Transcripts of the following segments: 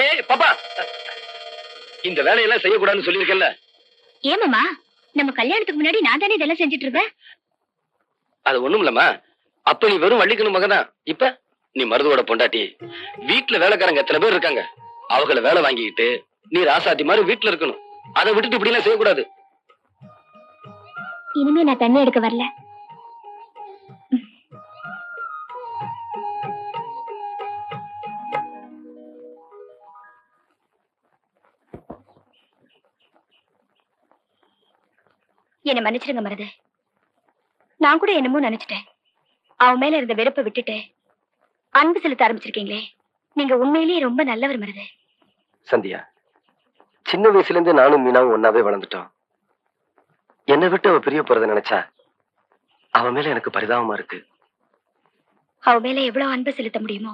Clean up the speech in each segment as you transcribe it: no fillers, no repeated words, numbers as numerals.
ஏய் பாப்பா, இந்த வேலையெல்லாம் செய்யக்கூடாதுன்னு சொல்லியிருக்கேன்ல. ஏமாமா, நம்ம கல்யாணத்துக்கு முன்னாடி நான் தானே இதெல்லாம் செஞ்சுட்டு இருப்பேன். அது ஒண்ணும் இல்லம்மா. அப்ப நீ வெறும் வள்ளிக்கணும் மகதான். இப்ப நீ மருதுவோட பொண்டாட்டி. வீட்டுல வேலைக்காரங்க எத்தனை பேர் இருக்காங்க. அவங்கள வேலை வாங்கிக்கிட்டு நீ ராசாத்தி மாதிரி வீட்டுல இருக்கணும். அதை விட்டுட்டு இப்படி எல்லாம் செய்யக்கூடாது. இனிமே நான் தண்ணி எடுக்க வரல. என்ன மன்னிச்சிருங்க மருது. நான் கூட என்னமோ நினைச்சிட்டேன். அவன் மேல இருந்த வெறுப்பை விட்டுட்டு அன்பு செலுத்த ஆரம்பிச்சிருக்கீங்களே. நீங்க உண்மையிலேயே ரொம்ப நல்லவர் மருது. சந்தியா, சின்ன வயசுல இருந்து நானும் மீனாவும் ஒன்னாவே வளர்ந்துட்டோம். என்னை விட்டு அவ பிரிய போறதை நினைச்சா அவன் மேல எனக்கு பரிதாபமா இருக்கு. அவ மேல எவ்வளவு அன்பு செலுத்த முடியுமோ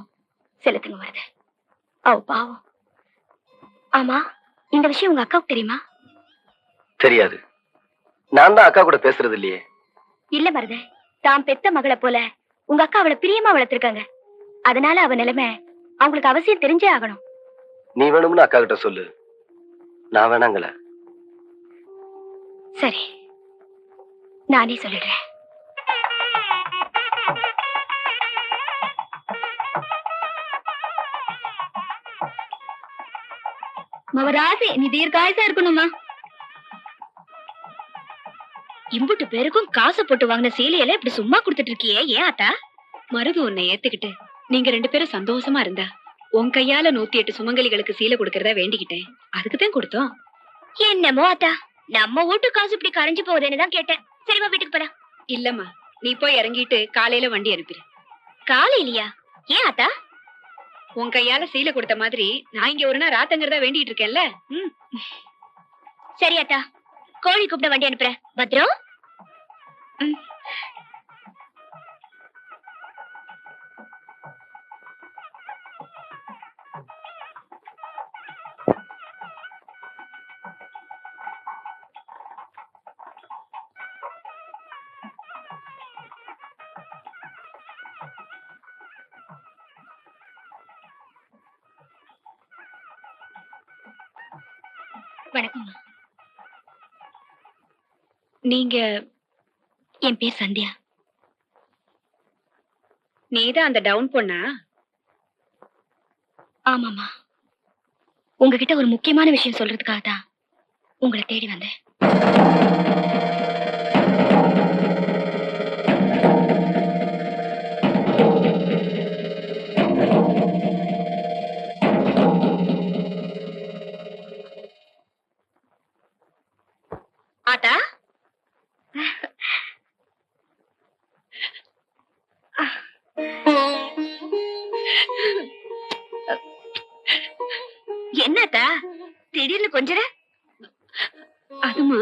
செலுத்துங்க மருது. அவ பாவம். ஆமா, இந்த விஷயம் உங்க அக்காவுக்கு தெரியுமா? தெரியாது. நான் தான் அக்கா கூட பேசுறது இல்லையே. இல்ல மருது, தான் பெத்த மகளை போல உங்க அக்கா அவளை பிரியமா வளர்த்திருக்காங்க. அதனால அவ நிலைமை அவங்களுக்கு அவசியம் தெரிஞ்சே ஆகணும். நீ வேணும்னு அக்கா கிட்ட சொல்லு. நான் வேணாங்கள. சரி, நானே சொல்லிடுறேன். மவராசி, நீ தீர்க்காயசா இருக்கணுமா? இம்புட்டு பேருக்கும் காசு போட்டு வாங்கின சீலையில இப்படி சும்மா கொடுத்துட்டு இருக்கியே, ஏன் ஆத்தா? மருது உன்னை ஏத்துக்கிட்டு நீங்க 2 பேரும் சந்தோஷமா இருந்தா உன் கையால 108 சுமங்கலிகளுக்கு சீலை கொடுக்கறதா வேண்டிக்கிட்டேன். அதுக்குதான் கொடுத்தோம். என்னமோ ஆத்தா, நம்ம வீட்டு காசு இப்படி கரைஞ்சு போகுதுன்னு தான் கேட்டேன். சரிவா, வீட்டுக்கு போலாம். இல்லம்மா, நீ போய் இறங்கிட்டு காலையில வண்டி அனுப்பிடு. காலையிலயா? ஏன் ஆத்தா? உன் கையால சீலை கொடுத்த மாதிரி நான் இங்க ஒரு நாள் ராத்தங்கிறதா வேண்டிட்டு இருக்கேன்ல. சரி ஆத்தா, கோழி கூப்பிட வண்டி அனுப்புறேன். பத்ரம். வணக்கம். நீங்க? என் பேர் சந்தியா. நீதான் அந்த டவுன் பொண்ணா? ஆமாமா, உங்ககிட்ட ஒரு முக்கியமான விஷயம் சொல்றதுக்காக தான் உங்களை தேடி வந்தேன். ஆத்தா, என்னத்தா திடீர்னு கொஞ்சற? அதுமா,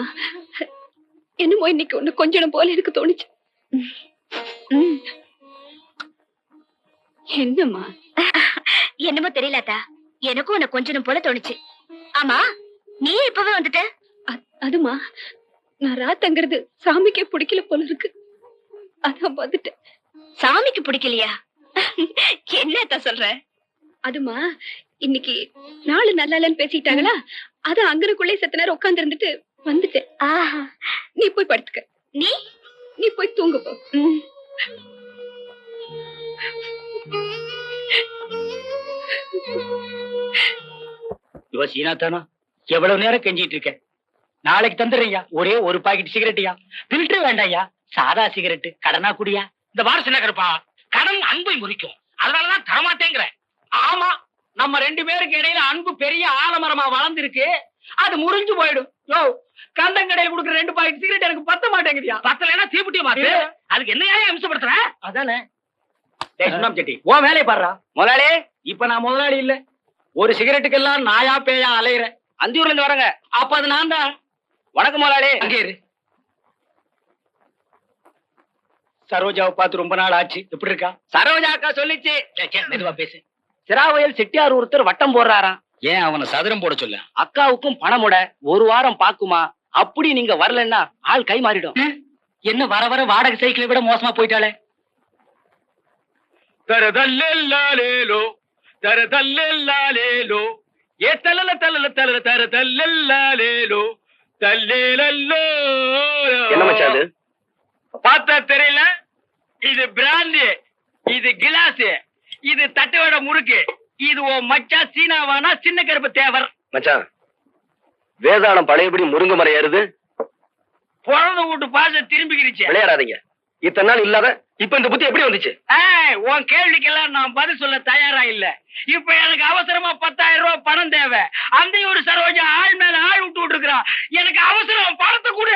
என்னமோ இன்னைக்கு ஒண்ணு கொஞ்சம் போல எனக்கு தோணுச்சு. என்னம்மா? என்னமோ தெரியலத்தா, எனக்கும் உன்னை கொஞ்சம் போல தோணுச்சு. ஆமா, நீ இப்பவே வந்துட்ட? அதுமா, நான் ராத்தங்கிறது சாமிக்கே பிடிக்கல போல இருக்கு. அதான் வந்துட்டேன். சாமிக்கு பிடிக்கலையா? என்னத்தா சொல்ற? அதுமா, இன்னைக்கு நாளு நல்லா இல்லன்னு பேசிட்டாங்களா, அத அங்கனுக்குள்ளே செத்த நேரம் உட்கார்ந்து இருந்துட்டு வந்துட்டேன். நீ போய் படுத்துக்க. நீ போய் தூங்க போ. சீனாத்தானா, எவ்வளவு நேரம் கெஞ்சிட்டு இருக்க? நாளைக்கு தந்துடுறியா? ஒரே ஒரு பாக்கெட் சிகரெட்டியா? பில்டர் வேண்டாயா, சாதா சிகரெட்டு. கடனா குடியா? இந்த வாரம் சின்ன கருப்பா, கடன் அன்பை முறிக்கும். அதனாலதான் தரமாட்டேங்கிற. ஆமா, நம்ம 2 பேருக்கு இடையில அன்பு பெரிய ஆலமரமா வளர்ந்துருக்கு. அது முறிஞ்சு போயிடும். யோ, கண்டங்கடையில் கொடுக்குற 2 பாக்கெட் சிகரெட் எனக்கு பத்த மாட்டேங்குதியா? பத்தலைன்னா தீப்புட்டிய மாத்து. அதுக்கு என்ன அம்சப்படுத்துற? அதானே. சுண்ணாம்பு செட்டி, உன் வேலையை பாடுறா. முதலாளி, இப்ப நான் முதலாளி இல்ல. ஒரு சிகரெட்டுக்கெல்லாம் நாயா பேயா அலையிறேன். அந்தியூர்ல இருந்து வரங்க. அப்ப அது நான் தான். வணக்கம் முதலாளி. அங்கே இரு. சரோஜாவை பார்த்து ரொம்ப நாள் ஆச்சு. எப்படி இருக்கா? சரோஜா அக்கா சொல்லிச்சு. மெதுவா பேசு. சிராவயல் செட்டியார் ஒருத்தர் வட்டம் போடுறாராம். ஏன் அவனை சதுரம் போட சொல்ல? அக்காவுக்கும் பணமுட 1 வாரம் பாக்குமா. அப்படி நீங்க வரலன்னா ஆள் கை மாறிடும். என்ன வர வர வாடகை சைக்கிளை விட மோசமா போயிட்டாளே. தரதல்லேலோ தரதல்லேலோ ஏ தல்லல தல்லல தல்லல தர தல்லல்லேலோ தல்லேலல்லோ. என்ன மச்சான் அது? பார்த்தா தெரியல? இது பிராந்தி, இது கிளாஸ், இது தட்டுவடை முறுக்கு. இது ஓ மச்சா சீனாவானா சின்ன கருப்பு தேவர். மச்சான், வேதாளம் பழையபடி முருங்க மரம் ஏறுது. பிறந்த வீட்டு பாச திரும்பிக்கிருச்சு. விளையாடாதீங்க. இத்தனை நாள் இல்லாத இப்ப இந்த புத்தி எப்படி வந்துச்சு? உன் கேள்விக்கெல்லாம் நான் பதில் சொல்ல தயாரா இல்ல. இப்ப எனக்கு அவசரமா 10,000 ரூபாய் பணம் தேவை. அந்த ஒரு சரோஜா ஆள் மேல ஆள் விட்டு இருக்கிறான். எனக்கு அவசரம், பணத்தை கூட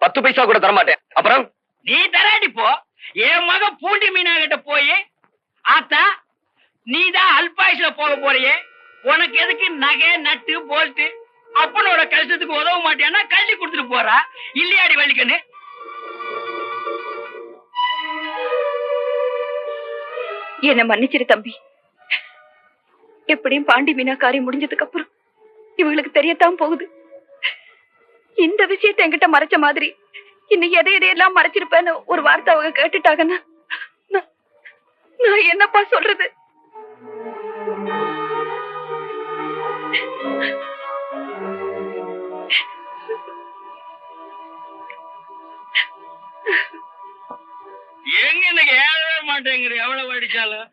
10 பைசா கூட தரமாட்டேன். அப்புறம் நீ தராடி போ. என் மக பூண்டி மீனா கிட்ட போய், ஆத்தா நீதான் அல்பாயுஸ்ல போக போறியே, உனக்கு எதுக்கு நகை நட்டு போல்ட்டு, அப்பனோட கஷ்டத்துக்கு உதவ மாட்டேன்னா கல்வி கொடுத்துட்டு போறா இல்லையாடி வலிக்கன்னு. என்ன மன்னிச்சிரு தம்பி. எப்படியும் பாண்டி மீனா காரியம் முடிஞ்சதுக்கு அப்புறம் இவங்களுக்கு தெரியத்தான் போகுது. இந்த விஷயத்தை என்கிட்ட மறைச்ச மாதிரி இன்னும் எதையெல்லாம் மறைச்சிருப்பேன்னு ஒரு வார்த்தை அவங்க கேட்டுட்டாங்கன்னா நான் என்னப்பா சொல்றது? எங்க எனக்கு ஏழவே மாட்டேங்கிற எவ்வளவு அடிச்சாலும்.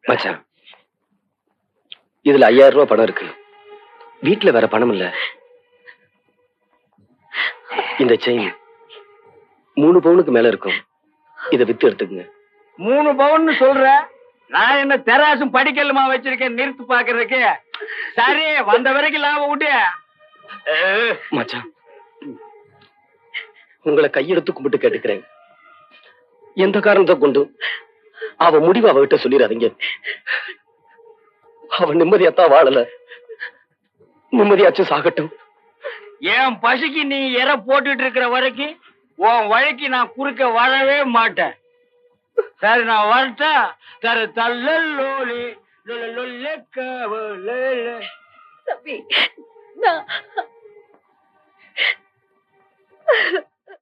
மச்சான், இதுல 5000 ரூபாய் பணம் இருக்கு. வீட்டுல வேற பணம் இல்ல. இந்த செயின் 3 பவுனுக்கு மேல இருக்கும். இத வித்து எடுத்துக்குங்க. 3 பவுன்னு சொல்ற? நான் என்ன தெராசும் படிக்கலுமா வச்சிருக்கேன் நிறுத்து பாக்குறதுக்கு? சரி, வந்த வரைக்கும் லாபம் விட்டு. மச்சான், உங்களை கையெடுத்து கும்பிட்டு கேட்டுக்கிறேன். எந்த காரணத்தை கொண்டு அவ முடிவு அவகிட்ட சொல்லிடாதீங்க. அவ நிம்மதியாத்தான் வாழல. நிம்மதியாச்சும் சாகட்டும். என் பசிக்கு நீ எற போட்டுட்டு இருக்கிற வரைக்கும் உன் வழிக்கு நான் குறுக்க வரவே மாட்டேன். சரி, நான் வரட்டா? தர தல்லோலி தம்பி, நான்